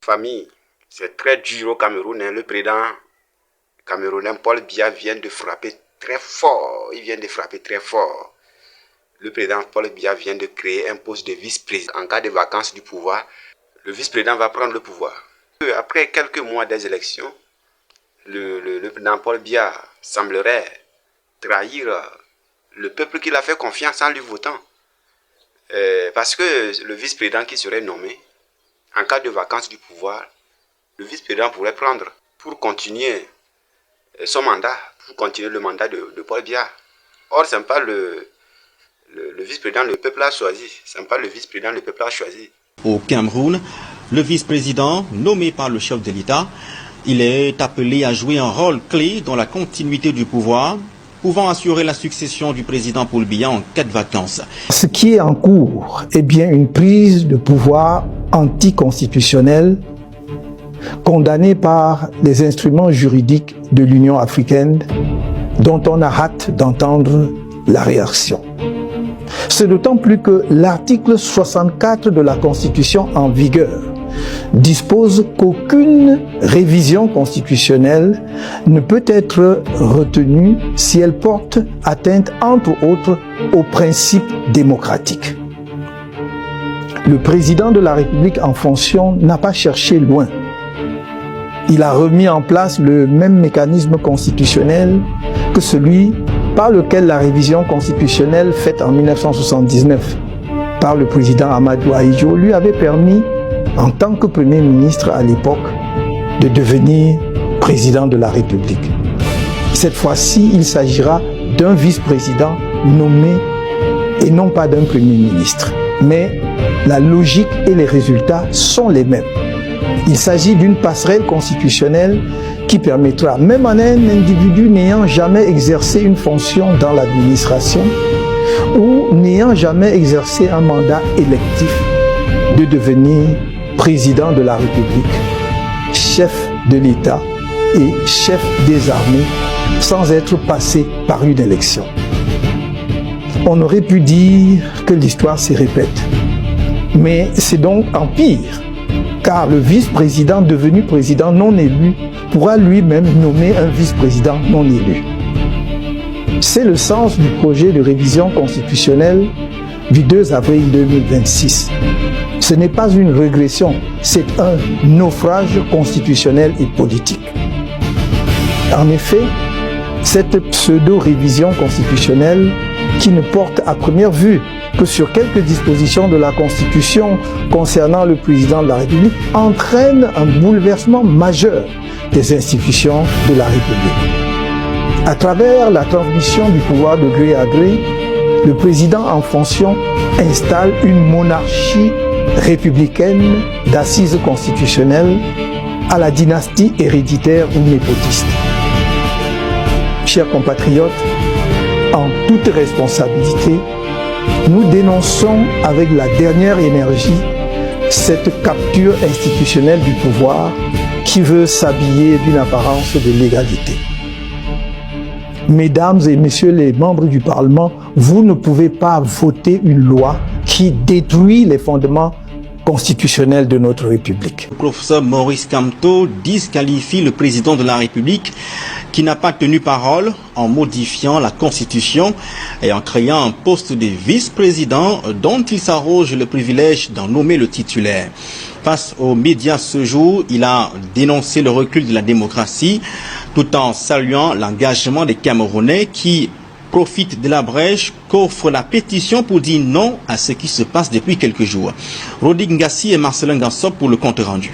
Famille, c'est très dur au Cameroun. Le président camerounais Paul Biya vient de frapper très fort. Il vient de frapper très fort. Le président Paul Biya vient de créer un poste de vice-président. En cas de vacances du pouvoir, le vice-président va prendre le pouvoir. Après quelques mois des élections, le président Paul Biya semblerait trahir le peuple qui l'a fait confiance en lui votant. Parce que le vice-président qui serait nommé, en cas de vacances du pouvoir, le vice-président pourrait prendre pour continuer son mandat, pour continuer le mandat de Paul Biya. Or, ce n'est pas le vice-président le peuple a choisi. Ce n'est pas le vice-président le peuple a choisi. Au Cameroun, le vice-président, nommé par le chef de l'État, il est appelé à jouer un rôle clé dans la continuité du pouvoir, pouvant assurer la succession du président Paul Biya en cas de vacances. Ce qui est en cours est bien une prise de pouvoir anticonstitutionnelle condamnée par les instruments juridiques de l'Union africaine dont on a hâte d'entendre la réaction. C'est d'autant plus que l'article 64 de la Constitution en vigueur dispose qu'aucune révision constitutionnelle ne peut être retenue si elle porte atteinte, entre autres, aux principes démocratiques. Le président de la République en fonction n'a pas cherché loin. Il a remis en place le même mécanisme constitutionnel que celui par lequel la révision constitutionnelle faite en 1979 par le président Amadou Ahidjo lui avait permis, en tant que Premier ministre à l'époque, de devenir président de la République. Cette fois-ci, il s'agira d'un vice-président nommé et non pas d'un Premier ministre. Mais la logique et les résultats sont les mêmes. Il s'agit d'une passerelle constitutionnelle qui permettra, même à un individu n'ayant jamais exercé une fonction dans l'administration ou n'ayant jamais exercé un mandat électif, de devenir président de la République, chef de l'État et chef des armées sans être passé par une élection. On aurait pu dire que l'histoire se répète, mais c'est donc en pire, car le vice-président devenu président non élu pourra lui-même nommer un vice-président non élu. C'est le sens du projet de révision constitutionnelle du 2 avril 2026. Ce n'est pas une régression, c'est un naufrage constitutionnel et politique. En effet, cette pseudo-révision constitutionnelle, qui ne porte à première vue que sur quelques dispositions de la Constitution concernant le président de la République, entraîne un bouleversement majeur des institutions de la République. À travers la transmission du pouvoir de gré à gré, le président en fonction installe une monarchie républicaine d'assises constitutionnelles à la dynastie héréditaire ou népotiste. Chers compatriotes, en toute responsabilité, nous dénonçons avec la dernière énergie cette capture institutionnelle du pouvoir qui veut s'habiller d'une apparence de légalité. Mesdames et messieurs les membres du Parlement, vous ne pouvez pas voter une loi qui détruit les fondements constitutionnels de notre République. Le professeur Maurice Kamto disqualifie le président de la République qui n'a pas tenu parole en modifiant la Constitution et en créant un poste de vice-président dont il s'arroge le privilège d'en nommer le titulaire. Face aux médias ce jour, il a dénoncé le recul de la démocratie tout en saluant l'engagement des Camerounais qui profitent de la brèche qu'offre la pétition pour dire non à ce qui se passe depuis quelques jours. Rodi Ngassi et Marcelin Gassop pour le compte rendu.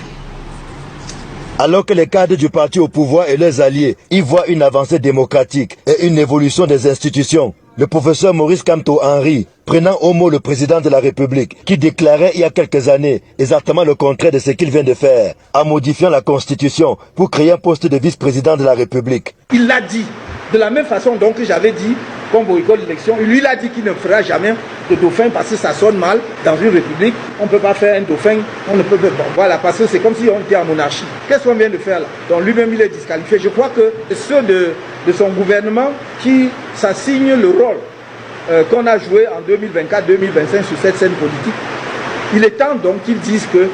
Alors que les cadres du parti au pouvoir et leurs alliés y voient une avancée démocratique et une évolution des institutions, le professeur Maurice Kamto Henry, prenant au mot le président de la République, qui déclarait il y a quelques années exactement le contraire de ce qu'il vient de faire, en modifiant la Constitution pour créer un poste de vice-président de la République. Il l'a dit, de la même façon donc que j'avais dit qu'on boycotte l'élection, lui il a dit qu'il ne fera jamais de dauphin parce que ça sonne mal dans une république. On ne peut pas faire un dauphin, on ne peut pas, bon, voilà, parce que c'est comme si on était en monarchie. Qu'est-ce qu'on vient de faire là? Donc lui-même il est disqualifié. Je crois que ceux de son gouvernement qui s'assignent le rôle qu'on a joué en 2024-2025 sur cette scène politique, il est temps donc qu'ils disent que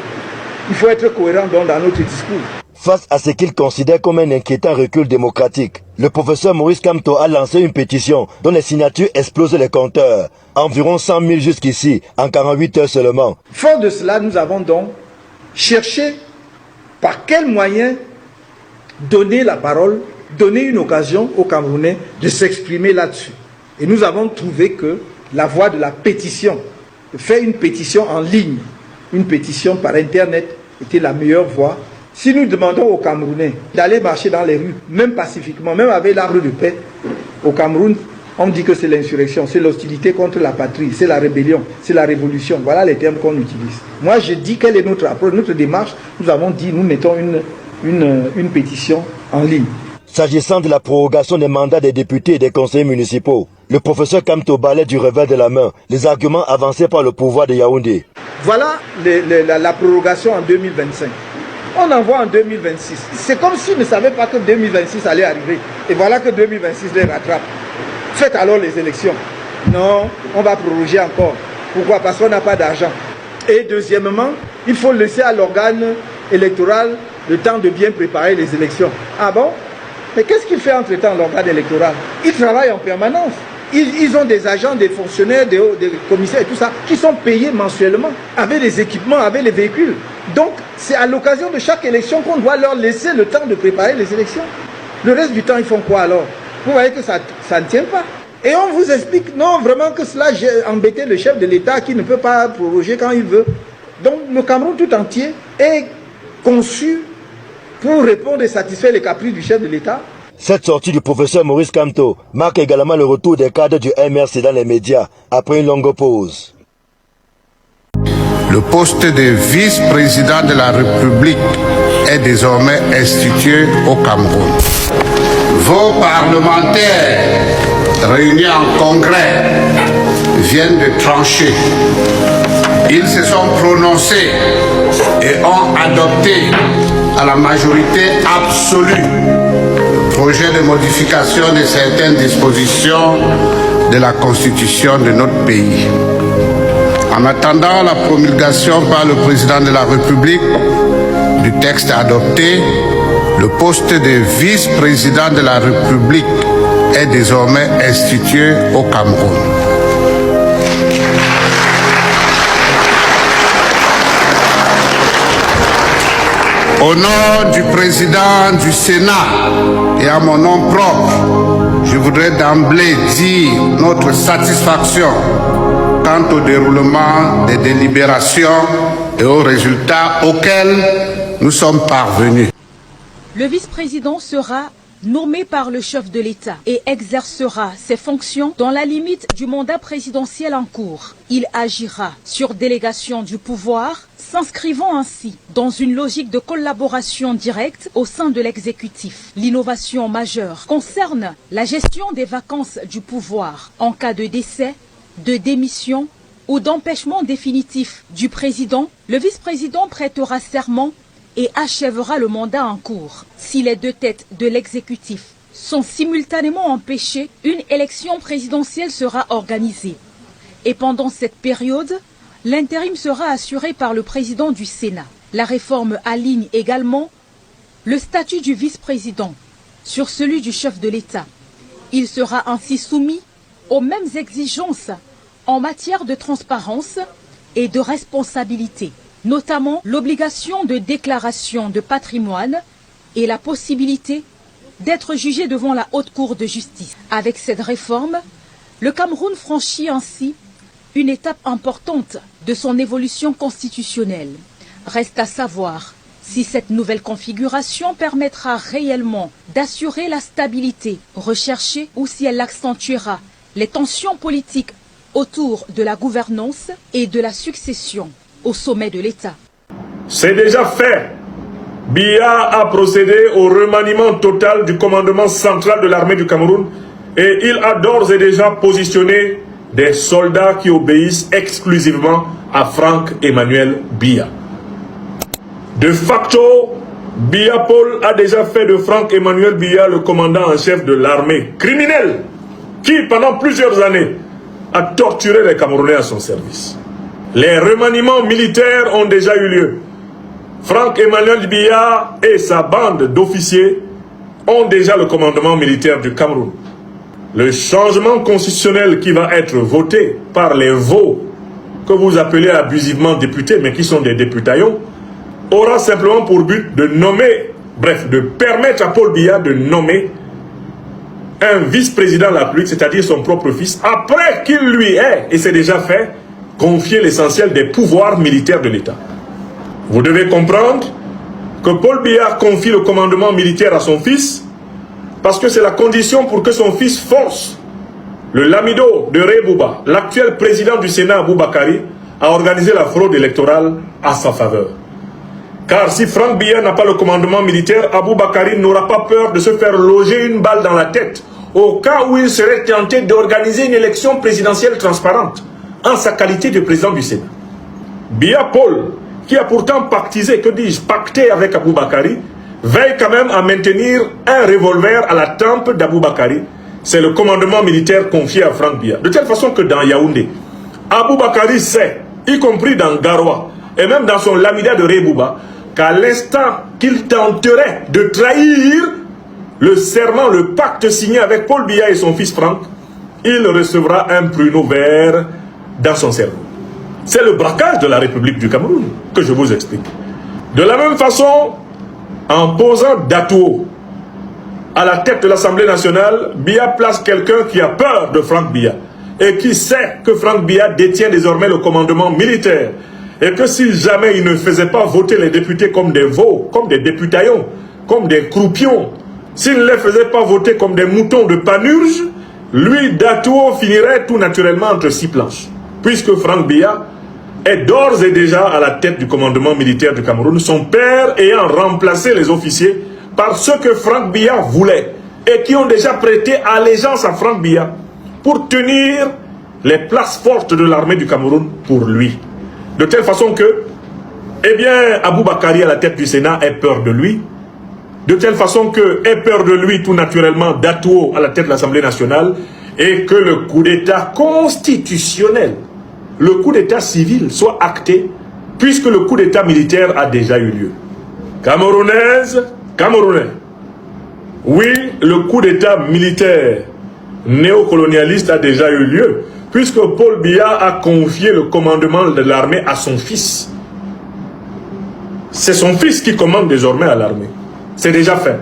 Il faut être cohérent dans notre discours. Face à ce qu'il considère comme un inquiétant recul démocratique, le professeur Maurice Kamto a lancé une pétition dont les signatures explosent les compteurs. Environ 100 000 jusqu'ici, en 48 heures seulement. Fort de cela, nous avons donc cherché par quels moyens donner la parole, donner une occasion aux Camerounais de s'exprimer là-dessus. Et nous avons trouvé que la voie de la pétition, de faire une pétition en ligne, une pétition par Internet, était la meilleure voie. Si nous demandons aux Camerounais d'aller marcher dans les rues, même pacifiquement, même avec l'arbre de paix, au Cameroun, on dit que c'est l'insurrection, c'est l'hostilité contre la patrie, c'est la rébellion, c'est la révolution. Voilà les termes qu'on utilise. Moi, je dis quelle est notre approche, notre démarche. Nous avons dit, nous mettons une pétition en ligne. S'agissant de la prorogation des mandats des députés et des conseillers municipaux, le professeur Kamto balaie du revers de la main les arguments avancés par le pouvoir de Yaoundé. Voilà la prorogation en 2025. On envoie en 2026. C'est comme s'ils ne savaient pas que 2026 allait arriver. Et voilà que 2026 les rattrape. Faites alors les élections. Non, on va proroger encore. Pourquoi? Parce qu'on n'a pas d'argent. Et deuxièmement, il faut laisser à l'organe électoral le temps de bien préparer les élections. Ah bon? Mais qu'est-ce qu'il fait entre-temps l'organe électoral? Il travaille en permanence. Ils ont des agents, des fonctionnaires, des commissaires et tout ça, qui sont payés mensuellement, avec les équipements, avec les véhicules. Donc, c'est à l'occasion de chaque élection qu'on doit leur laisser le temps de préparer les élections. Le reste du temps, ils font quoi alors? Vous voyez que ça ne tient pas. Et on vous explique, non, vraiment que cela a embêté le chef de l'État qui ne peut pas proroger quand il veut. Donc, le Cameroun tout entier est conçu pour répondre et satisfaire les caprices du chef de l'État. Cette sortie du professeur Maurice Kamto marque également le retour des cadres du MRC dans les médias après une longue pause. Le poste de vice-président de la République est désormais institué au Cameroun. Vos parlementaires réunis en congrès viennent de trancher. Ils se sont prononcés et ont adopté à la majorité absolue projet de modification de certaines dispositions de la Constitution de notre pays. En attendant la promulgation par le président de la République du texte adopté, le poste de vice-président de la République est désormais institué au Cameroun. Au nom du président du Sénat et à mon nom propre, je voudrais d'emblée dire notre satisfaction quant au déroulement des délibérations et aux résultats auxquels nous sommes parvenus. Le vice-président sera nommé par le chef de l'État et exercera ses fonctions dans la limite du mandat présidentiel en cours. Il agira sur délégation du pouvoir, s'inscrivant ainsi dans une logique de collaboration directe au sein de l'exécutif. L'innovation majeure concerne la gestion des vacances du pouvoir en cas de décès, de démission ou d'empêchement définitif du président. Le vice-président prêtera serment et achèvera le mandat en cours. Si les deux têtes de l'exécutif sont simultanément empêchées, une élection présidentielle sera organisée. Et pendant cette période, l'intérim sera assuré par le président du Sénat. La réforme aligne également le statut du vice-président sur celui du chef de l'État. Il sera ainsi soumis aux mêmes exigences en matière de transparence et de responsabilité, notamment l'obligation de déclaration de patrimoine et la possibilité d'être jugé devant la Haute Cour de justice. Avec cette réforme, le Cameroun franchit ainsi une étape importante de son évolution constitutionnelle. Reste à savoir si cette nouvelle configuration permettra réellement d'assurer la stabilité recherchée ou si elle accentuera les tensions politiques autour de la gouvernance et de la succession au sommet de l'État. C'est déjà fait. Biya a procédé au remaniement total du commandement central de l'armée du Cameroun et il a d'ores et déjà positionné des soldats qui obéissent exclusivement à Franck Emmanuel Biya. De facto, Biya Paul a déjà fait de Franck Emmanuel Biya le commandant en chef de l'armée criminelle qui, pendant plusieurs années, a torturé les Camerounais à son service. Les remaniements militaires ont déjà eu lieu. Franck Emmanuel Biya et sa bande d'officiers ont déjà le commandement militaire du Cameroun. Le changement constitutionnel qui va être voté par les veaux que vous appelez abusivement députés, mais qui sont des députaillons, aura simplement pour but de nommer, bref, de permettre à Paul Biya de nommer un vice-président de la République, c'est-à-dire son propre fils, après qu'il lui ait, et c'est déjà fait, confié l'essentiel des pouvoirs militaires de l'État. Vous devez comprendre que Paul Biya confie le commandement militaire à son fils parce que c'est la condition pour que son fils force le lamido de Rebouba, l'actuel président du Sénat Aboubakari, à organiser la fraude électorale à sa faveur. Car si Franck Biya n'a pas le commandement militaire, Aboubakari n'aura pas peur de se faire loger une balle dans la tête au cas où il serait tenté d'organiser une élection présidentielle transparente en sa qualité de président du Sénat. Biya Paul, qui a pourtant pactisé, que dis-je, pacté avec Aboubakari, veille quand même à maintenir un revolver à la tempe d'Aboubakari. C'est le commandement militaire confié à Franck Biya. De telle façon que dans Yaoundé, Aboubakari sait, y compris dans Garoua, et même dans son lamida de Rebouba, qu'à l'instant qu'il tenterait de trahir le serment, le pacte signé avec Paul Biya et son fils Franck, il recevra un pruneau vert dans son cerveau. C'est le braquage de la République du Cameroun que je vous explique. De la même façon, en posant Datouo à la tête de l'Assemblée nationale, Biya place quelqu'un qui a peur de Franck Biya et qui sait que Franck Biya détient désormais le commandement militaire et que si jamais il ne faisait pas voter les députés comme des veaux, comme des députaillons, comme des croupions, s'il ne les faisait pas voter comme des moutons de Panurge, lui, Datouo, finirait tout naturellement entre six planches. Puisque Franck Biya est d'ores et déjà à la tête du commandement militaire du Cameroun, son père ayant remplacé les officiers par ceux que Franck Biya voulait et qui ont déjà prêté allégeance à Franck Biya pour tenir les places fortes de l'armée du Cameroun pour lui. De telle façon que, eh bien, Aboubakari à la tête du Sénat ait peur de lui, de telle façon que ait peur de lui tout naturellement Datouo à la tête de l'Assemblée nationale et que le coup d'État constitutionnel, le coup d'État civil soit acté puisque le coup d'État militaire a déjà eu lieu. Camerounaises, Camerounais, oui, le coup d'État militaire néocolonialiste a déjà eu lieu puisque Paul Biya a confié le commandement de l'armée à son fils. C'est son fils qui commande désormais à l'armée. C'est déjà fait.